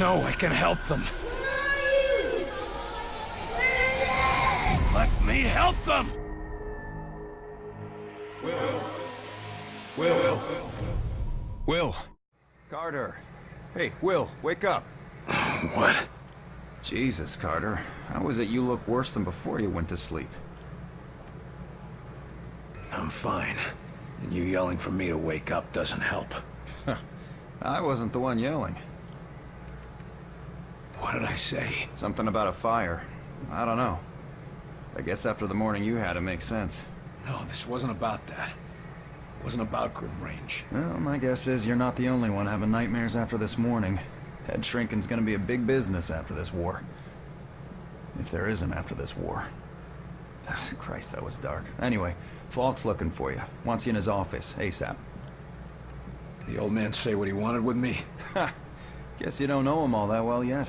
know I can help them. Let me help them! Will! Carter! Hey, Will, wake up! What? Jesus, Carter. How is it you look worse than before you went to sleep? I'm fine. And you yelling for me to wake up doesn't help. I wasn't the one yelling. What did I say? Something about a fire. I don't know. I guess after the morning you had, it makes sense. No, this wasn't about that. It wasn't about Grim Range. Well, my guess is you're not the only one having nightmares after this morning. Head shrinking's gonna be a big business after this war. If there isn't after this war. Christ, that was dark. Anyway, Falk's looking for you. Wants you in his office, ASAP. The old man say what he wanted with me? Ha! Guess you don't know him all that well yet.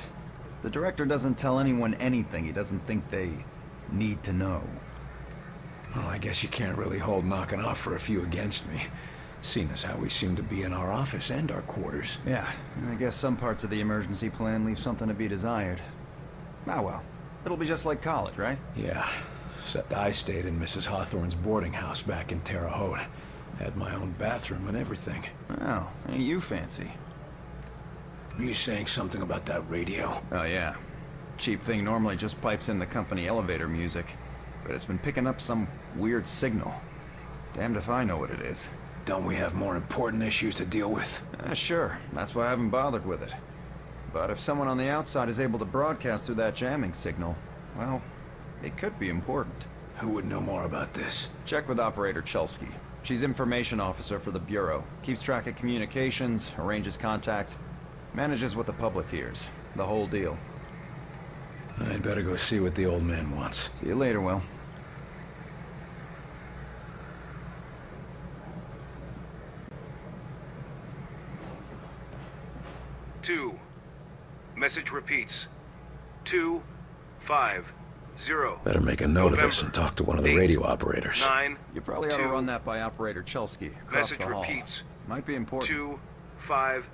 The director doesn't tell anyone anything he doesn't think they need to know. Well, I guess you can't really hold knocking off for a few against me, seeing as how we seem to be in our office and our quarters. Yeah, I guess some parts of the emergency plan leave something to be desired. Ah well, it'll be just like college, right? Yeah, except I stayed in Mrs. Hawthorne's boarding house back in Terre Haute. Had my own bathroom and everything. Well, ain't you fancy? Were you saying something about that radio? Oh yeah. Cheap thing normally just pipes in the company elevator music, but it's been picking up some weird signal. Damned if I know what it is. Don't we have more important issues to deal with? Sure, that's why I haven't bothered with it. But if someone on the outside is able to broadcast through that jamming signal, well, it could be important. Who would know more about this? Check with Operator Chelsky. She's information officer for the Bureau. Keeps track of communications, arranges contacts, manages what the public hears. The whole deal. I'd better go see what the old man wants. See you later, Will. Two. Message repeats. 250. Better make a note of this and talk to one of the radio operators. 9. You probably ought to run that by Operator Chelsky across Message the hall. repeats. Might be important. 250.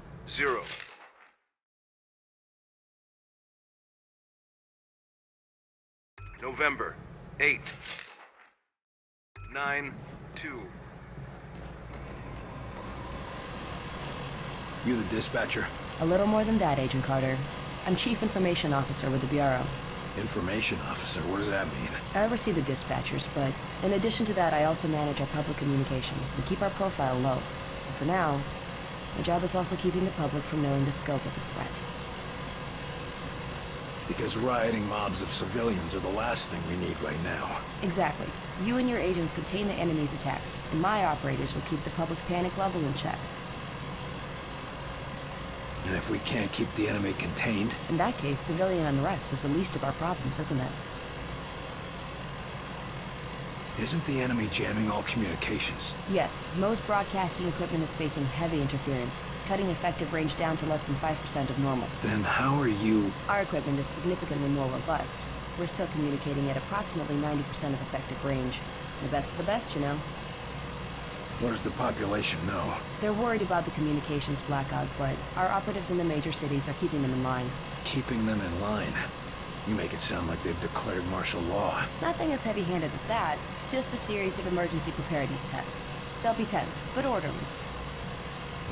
November 8. 9-2. You the dispatcher? A little more than that, Agent Carter. I'm Chief Information Officer with the Bureau. Information officer, what does that mean? I oversee the dispatchers, but in addition to that, I also manage our public communications and keep our profile low. And for now, my job is also keeping the public from knowing the scope of the threat. Because rioting mobs of civilians are the last thing we need right now. Exactly. You and your agents contain the enemy's attacks, and my operators will keep the public panic level in check. And if we can't keep the enemy contained? In that case, civilian unrest is the least of our problems, isn't it? Isn't the enemy jamming all communications? Yes, most broadcasting equipment is facing heavy interference, cutting effective range down to less than 5% of normal. Then how are you... Our equipment is significantly more robust. We're still communicating at approximately 90% of effective range. The best of the best, you know. What does the population know? They're worried about the communications blackout, but our operatives in the major cities are keeping them in line. Keeping them in line? You make it sound like they've declared martial law. Nothing as heavy-handed as that, just a series of emergency preparedness tests. They'll be tense, but orderly.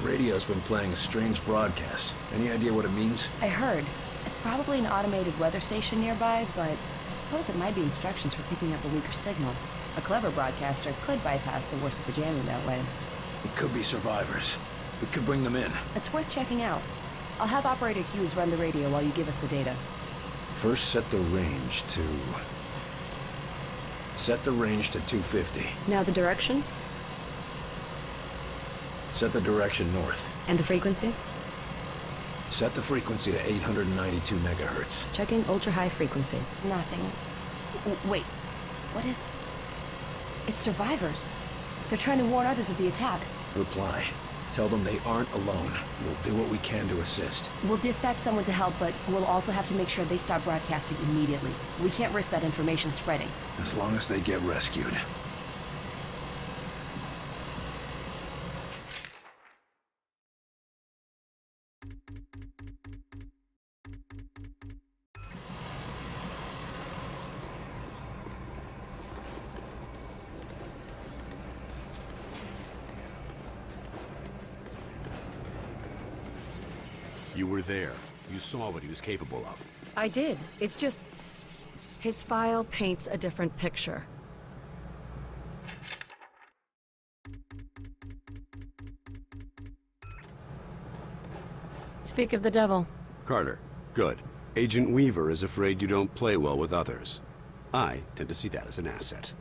The radio's been playing a strange broadcast. Any idea what it means? I heard. It's probably an automated weather station nearby, but I suppose it might be instructions for picking up a weaker signal. A clever broadcaster could bypass the worst of the jamming that way. It could be survivors. We could bring them in. It's worth checking out. I'll have Operator Hughes run the radio while you give us the data. First, set the range to 250. Now the direction? Set the direction north. And the frequency? Set the frequency to 892 megahertz. Checking ultra-high frequency. Nothing. Wait. What is... It's survivors. They're trying to warn others of the attack. Reply. Tell them they aren't alone. We'll do what we can to assist. We'll dispatch someone to help, but we'll also have to make sure they stop broadcasting immediately. We can't risk that information spreading. As long as they get rescued. You were there. You saw what he was capable of. I did. It's just... his file paints a different picture. Speak of the devil. Carter, good. Agent Weaver is afraid you don't play well with others. I tend to see that as an asset.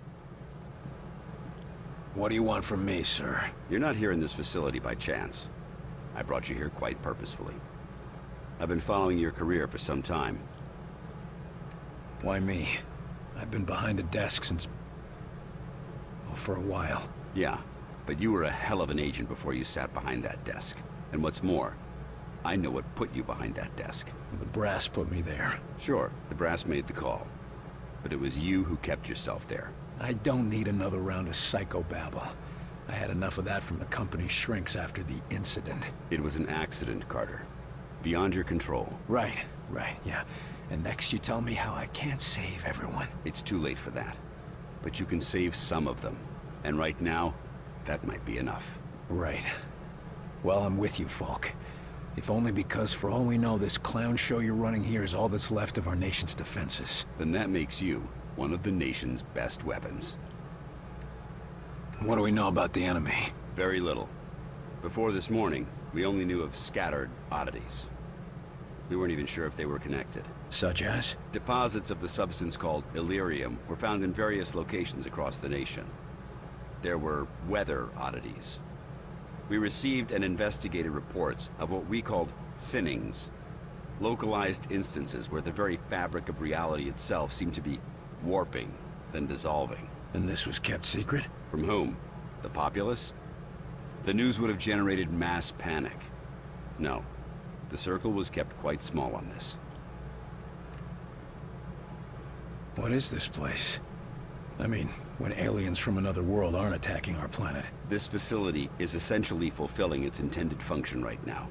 What do you want from me, sir? You're not here in this facility by chance. I brought you here quite purposefully. I've been following your career for some time. Why me? I've been behind a desk since... well, for a while. Yeah, but you were a hell of an agent before you sat behind that desk. And what's more, I know what put you behind that desk. The brass put me there. Sure, the brass made the call. But it was you who kept yourself there. I don't need another round of psychobabble. I had enough of that from the company's shrinks after the incident. It was an accident, Carter. Beyond your control. Right, yeah. And next you tell me how I can't save everyone. It's too late for that. But you can save some of them. And right now, that might be enough. Right. Well, I'm with you, Falk. If only because, for all we know, this clown show you're running here is all that's left of our nation's defenses. Then that makes you one of the nation's best weapons. What do we know about the enemy? Very little. Before this morning, we only knew of scattered oddities. We weren't even sure if they were connected. Such as? Deposits of the substance called Illyrium were found in various locations across the nation. There were weather oddities. We received and investigated reports of what we called thinnings. Localized instances where the very fabric of reality itself seemed to be warping, then dissolving. And this was kept secret? From whom? The populace? The news would have generated mass panic. No. The circle was kept quite small on this. What is this place? I mean, when aliens from another world aren't attacking our planet. This facility is essentially fulfilling its intended function right now.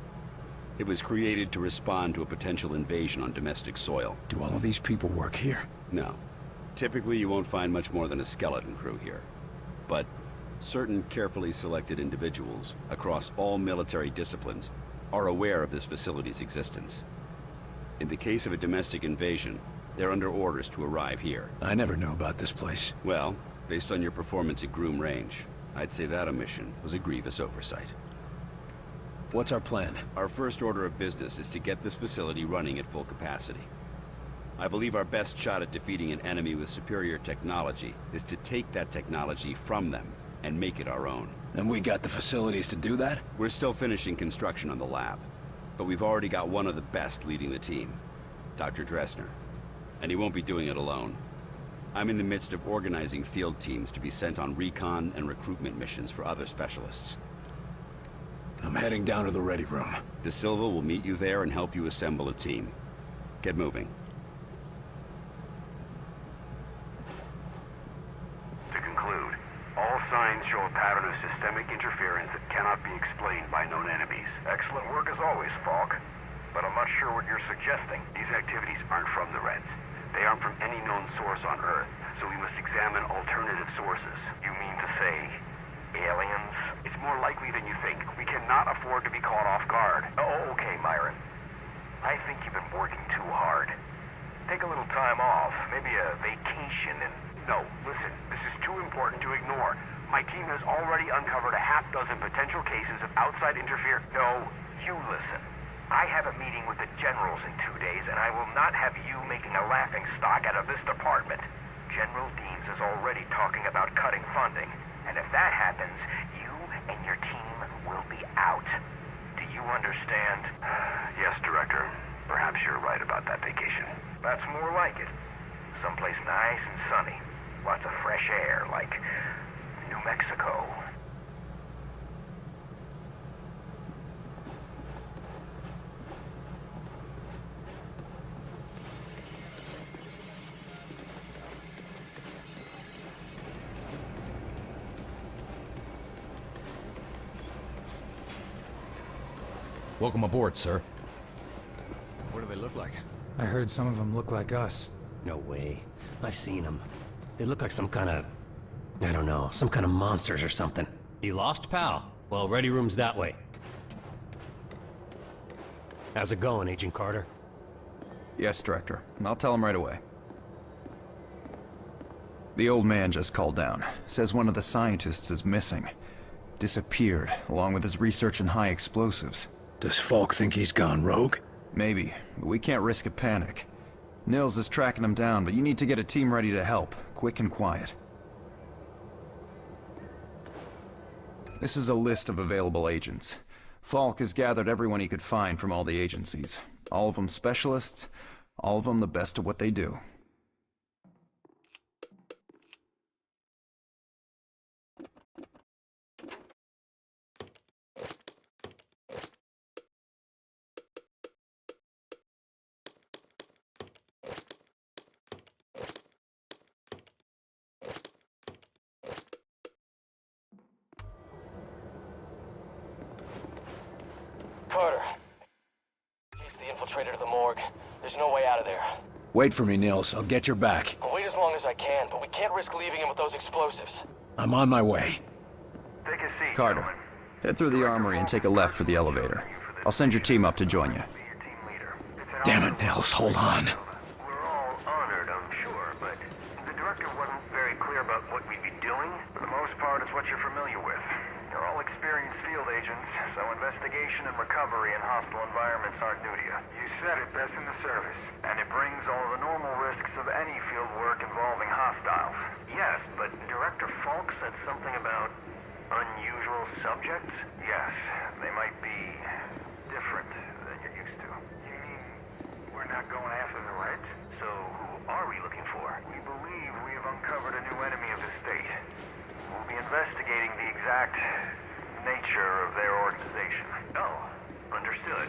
It was created to respond to a potential invasion on domestic soil. Do all of these people work here? No. Typically, you won't find much more than a skeleton crew here. But certain carefully selected individuals across all military disciplines are aware of this facility's existence. In the case of a domestic invasion, they're under orders to arrive here. I never knew about this place. Well, based on your performance at Groom Range, I'd say that omission was a grievous oversight. What's our plan? Our first order of business is to get this facility running at full capacity. I believe our best shot at defeating an enemy with superior technology is to take that technology from them and make it our own. And we got the facilities to do that? We're still finishing construction on the lab, but we've already got one of the best leading the team, Dr. Dressner. And he won't be doing it alone. I'm in the midst of organizing field teams to be sent on recon and recruitment missions for other specialists. I'm heading down to the ready room. De Silva will meet you there and help you assemble a team. Get moving. To conclude, all signs show a pattern of systemic interference that cannot be explained by known enemies. Excellent work as always, Falk. But I'm not sure what you're suggesting. These activities aren't from the Reds. They aren't from any known source on Earth, so we must examine alternative sources. You mean to say, aliens? It's more likely than you think. We cannot afford to be caught off guard. Oh, okay, Myron. I think you've been working too hard. Take a little time off, maybe a vacation, and... No, listen, this is too important to ignore. My team has already uncovered a half dozen potential cases of outside interference. No, you listen. I have a meeting with the generals in 2 days, and I will not have you making a laughing stock out of this department. General Deans is already talking about cutting funding, and if that happens, you and your team will be out. Do you understand? Yes, Director. Perhaps you're right about that vacation. That's more like it. Someplace nice and sunny. Lots of fresh air, like New Mexico. Welcome aboard, sir. What do they look like? I heard some of them look like us. No way. I've seen them. They look like some kind of... I don't know, some kind of monsters or something. You lost, pal? Well, ready room's that way. How's it going, Agent Carter? Yes, Director. I'll tell him right away. The old man just called down. Says one of the scientists is missing. Disappeared, along with his research in high explosives. Does Falk think he's gone rogue? Maybe, but we can't risk a panic. Nils is tracking him down, but you need to get a team ready to help, quick and quiet. This is a list of available agents. Falk has gathered everyone he could find from all the agencies. All of them specialists, all of them the best at what they do. Carter. He's the infiltrator to the morgue. There's no way out of there. Wait for me, Nils. I'll get your back. I'll wait as long as I can, but we can't risk leaving him with those explosives. I'm on my way. Take a seat, Carter, gentlemen. head through the armory and take a left for the elevator. I'll send your team up to join you. Be your team leader. It's an Damn honor. it, Nils. Hold on. We're all honored, I'm sure, but the director wasn't very clear about what we'd be doing. For the most part, it's what you're familiar with. You're all experienced field agents, so investigation and recovery in hostile environments aren't new to you. You said it best in the service, and it brings all the normal risks of any field work involving hostiles. Yes, but Director Falk said something about unusual subjects? Yes, they might be different than you're used to. You mean we're not going after the Reds? So who are we looking for? We believe we have uncovered a new enemy of the state. We'll be investigating the exact nature of their organization. Oh, understood.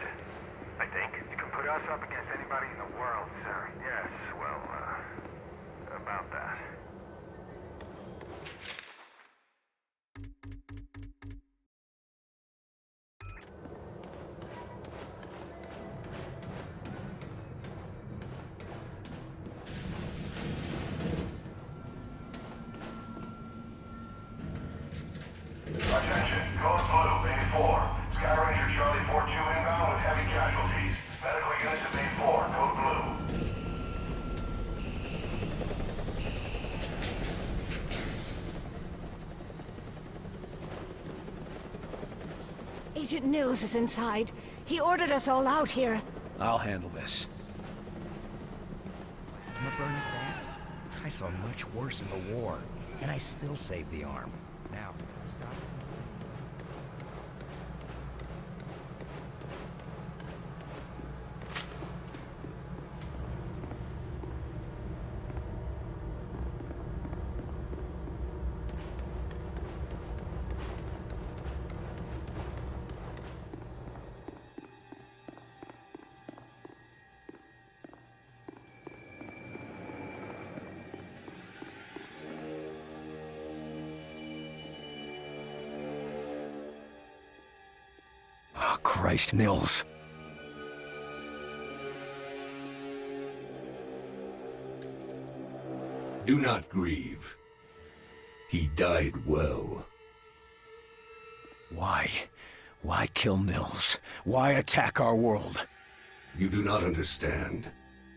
I think. You can put us up against anybody in the world, sir. Yes, well, about that. Attention, Code Blue, Main 4. Sky Ranger Charlie 42 inbound with heavy casualties. Medical units at Main 4, Code Blue. Agent Nils is inside. He ordered us all out here. I'll handle this. Plasma burn is bad? I saw much worse in the war, and I still saved the arm. Now, stop. Oh, Christ, Nils. Do not grieve. He died well. Why? Why kill Nils? Why attack our world? You do not understand.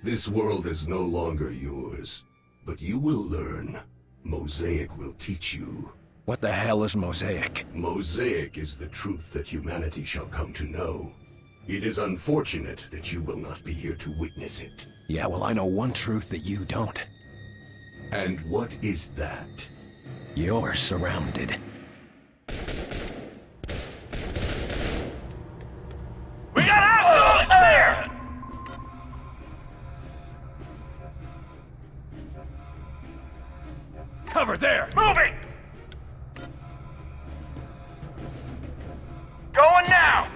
This world is no longer yours. But you will learn. Mosaic will teach you. What the hell is Mosaic? Mosaic is the truth that humanity shall come to know. It is unfortunate that you will not be here to witness it. Yeah, well, I know one truth that you don't. And what is that? You're surrounded. We got hostiles there! Cover there! Moving! Going now!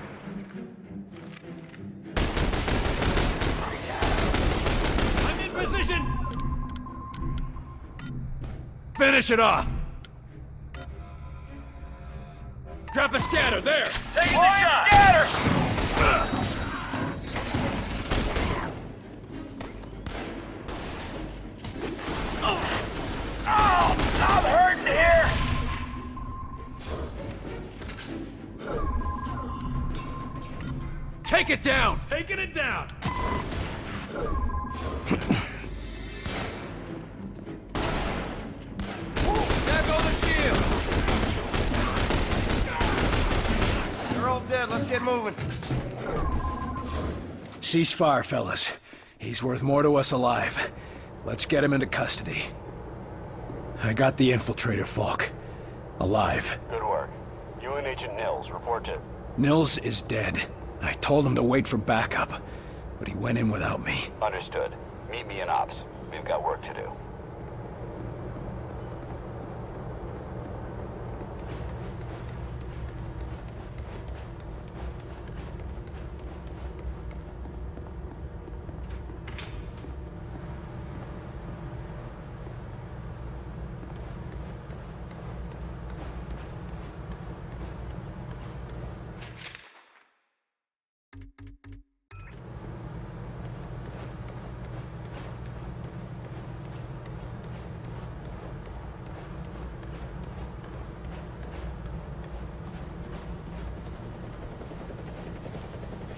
I'm in position! Finish it off! Drop a scatter, there! Taking the shot! Scatter! Oh, I'm hurting here! Take Take it down! Taking it down! There go the shield! They're all dead, let's get moving. Ceasefire, fellas. He's worth more to us alive. Let's get him into custody. I got the infiltrator, Falk. Alive. Good work. You and Agent Nils, report to... Nils is dead. I told him to wait for backup, but he went in without me. Understood. Meet me in Ops. We've got work to do.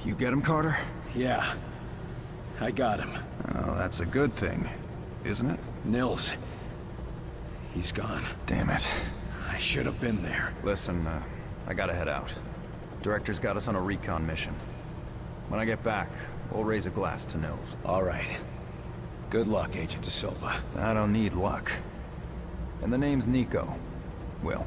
You get him, Carter? Yeah. I got him. Oh, that's a good thing, isn't it? Nils. He's gone. Damn it. I should have been there. Listen, I gotta head out. Director's got us on a recon mission. When I get back, we'll raise a glass to Nils. All right. Good luck, Agent De Silva. I don't need luck. And the name's Nico. Will.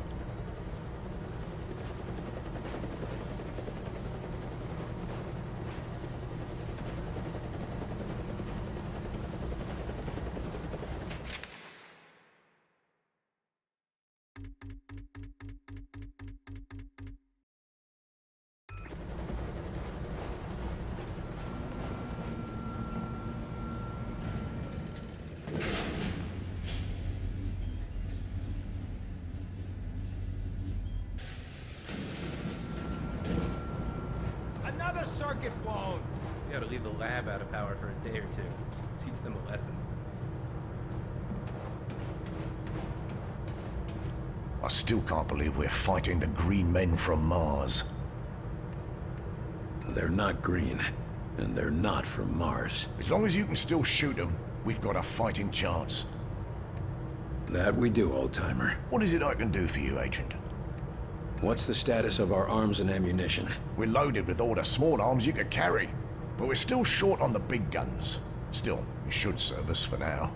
Another circuit blown! We gotta leave the lab out of power for a day or two. Teach them a lesson. I still can't believe we're fighting the green men from Mars. They're not green, and they're not from Mars. As long as you can still shoot them, we've got a fighting chance. That we do, old-timer. What is it I can do for you, Agent? What's the status of our arms and ammunition? We're loaded with all the small arms you could carry, but we're still short on the big guns. Still, you should serve us for now.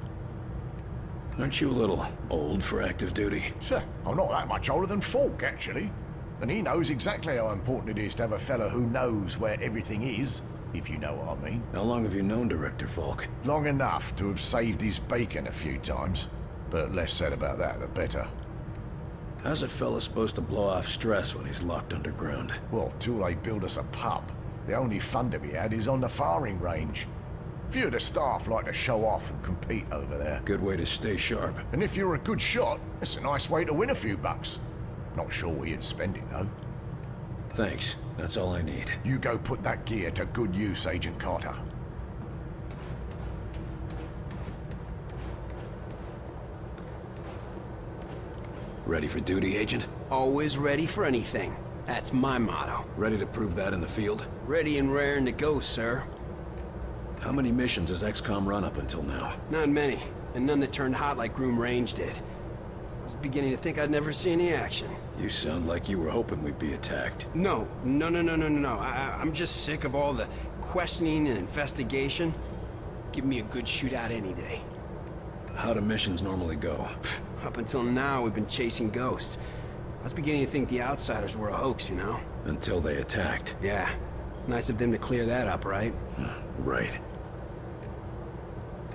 Aren't you a little old for active duty? Sure, I'm not that much older than Falk, actually. And he knows exactly how important it is to have a fella who knows where everything is, if you know what I mean. How long have you known Director Falk? Long enough to have saved his bacon a few times. But less said about that, the better. How's a fella supposed to blow off stress when he's locked underground? Well, till they build us a pub, the only fun to be had is on the firing range. Few of the staff like to show off and compete over there. Good way to stay sharp. And if you're a good shot, it's a nice way to win a few bucks. Not sure where you'd spend it, though. Thanks. That's all I need. You go put that gear to good use, Agent Carter. Ready for duty, Agent? Always ready for anything. That's my motto. Ready to prove that in the field? Ready and raring to go, sir. How many missions has XCOM run up until now? Not many, and none that turned hot like Groom Range did. I was beginning to think I'd never see any action. You sound like you were hoping we'd be attacked. No. I'm just sick of all the questioning and investigation. Give me a good shootout any day. How do missions normally go? Up until now, we've been chasing ghosts. I was beginning to think the Outsiders were a hoax, you know? Until they attacked. Yeah. Nice of them to clear that up, right? Right.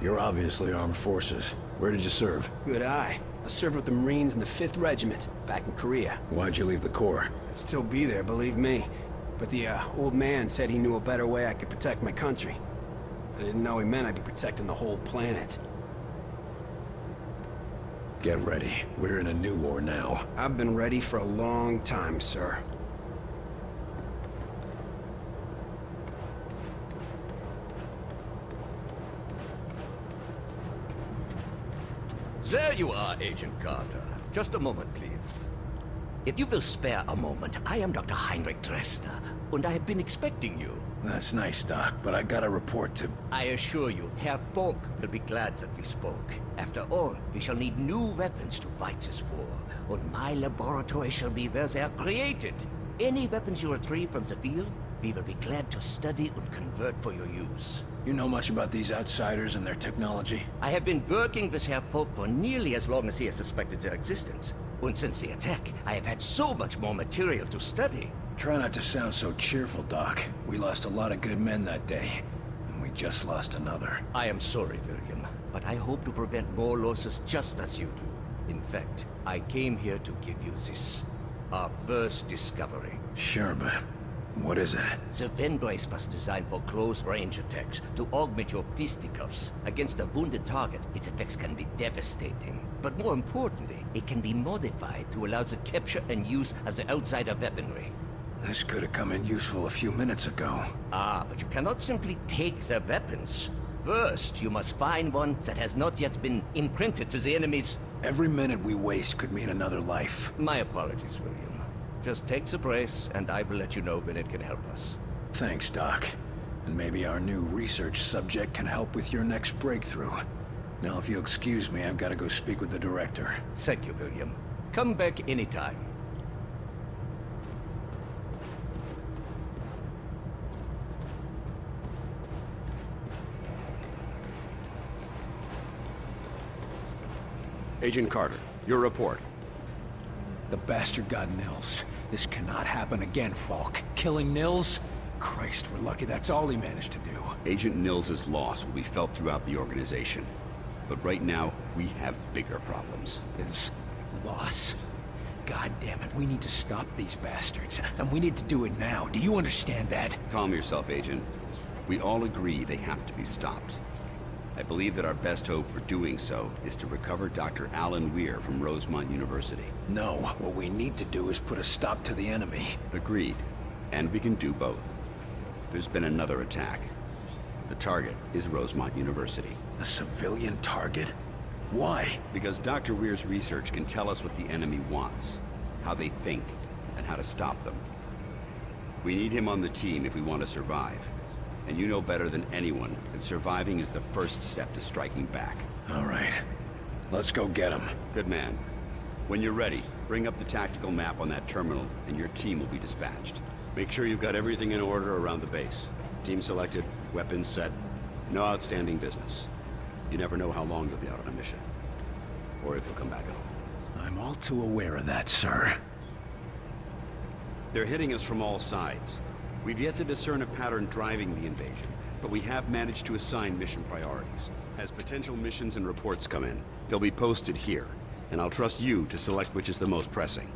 You're obviously armed forces. Where did you serve? Good eye. I served with the Marines in the 5th Regiment, back in Korea. Why'd you leave the Corps? I'd still be there, believe me. But the old man said he knew a better way I could protect my country. I didn't know he meant I'd be protecting the whole planet. Get ready. We're in a new war now. I've been ready for a long time, sir. There you are, Agent Carter. Just a moment, please. If you will spare a moment, I am Dr. Heinrich Dresner, and I have been expecting you. That's nice, Doc, but I got a report to... I assure you, Herr Falk will be glad that we spoke. After all, we shall need new weapons to fight this war, and my laboratory shall be where they are created. Any weapons you retrieve from the field, we will be glad to study and convert for your use. You know much about these outsiders and their technology? I have been working with Herr Falk for nearly as long as he has suspected their existence. And since the attack, I have had so much more material to study. Try not to sound so cheerful, Doc. We lost a lot of good men that day, and we just lost another. I am sorry, William, but I hope to prevent more losses just as you do. In fact, I came here to give you this. Our first discovery. Sure, but what is it? The Ven brace was designed for close-range attacks to augment your fisticuffs. Against a wounded target, its effects can be devastating. But more importantly, it can be modified to allow the capture and use of the outsider weaponry. This could have come in useful a few minutes ago. Ah, but you cannot simply take their weapons. First, you must find one that has not yet been imprinted to the enemy's... Every minute we waste could mean another life. My apologies, William. Just take the brace, and I will let you know when it can help us. Thanks, Doc. And maybe our new research subject can help with your next breakthrough. Now, if you'll excuse me, I've got to go speak with the director. Thank you, William. Come back anytime. Agent Carter, your report. The bastard got Nils. This cannot happen again, Falk. Killing Nils? Christ, we're lucky that's all he managed to do. Agent Nils' loss will be felt throughout the organization. But right now, we have bigger problems. His loss? God damn it, we need to stop these bastards. And we need to do it now. Do you understand that? Calm yourself, Agent. We all agree they have to be stopped. I believe that our best hope for doing so is to recover Dr. Alan Weir from Rosemont University. No, what we need to do is put a stop to the enemy. Agreed. And we can do both. There's been another attack. The target is Rosemont University. A civilian target? Why? Because Dr. Weir's research can tell us what the enemy wants, how they think, and how to stop them. We need him on the team if we want to survive. And you know better than anyone that surviving is the first step to striking back. All right. Let's go get him. Good man. When you're ready, bring up the tactical map on that terminal, and your team will be dispatched. Make sure you've got everything in order around the base. Team selected, weapons set, no outstanding business. You never know how long you'll be out on a mission. Or if you'll come back at all. I'm all too aware of that, sir. They're hitting us from all sides. We've yet to discern a pattern driving the invasion, but we have managed to assign mission priorities. As potential missions and reports come in, they'll be posted here, and I'll trust you to select which is the most pressing.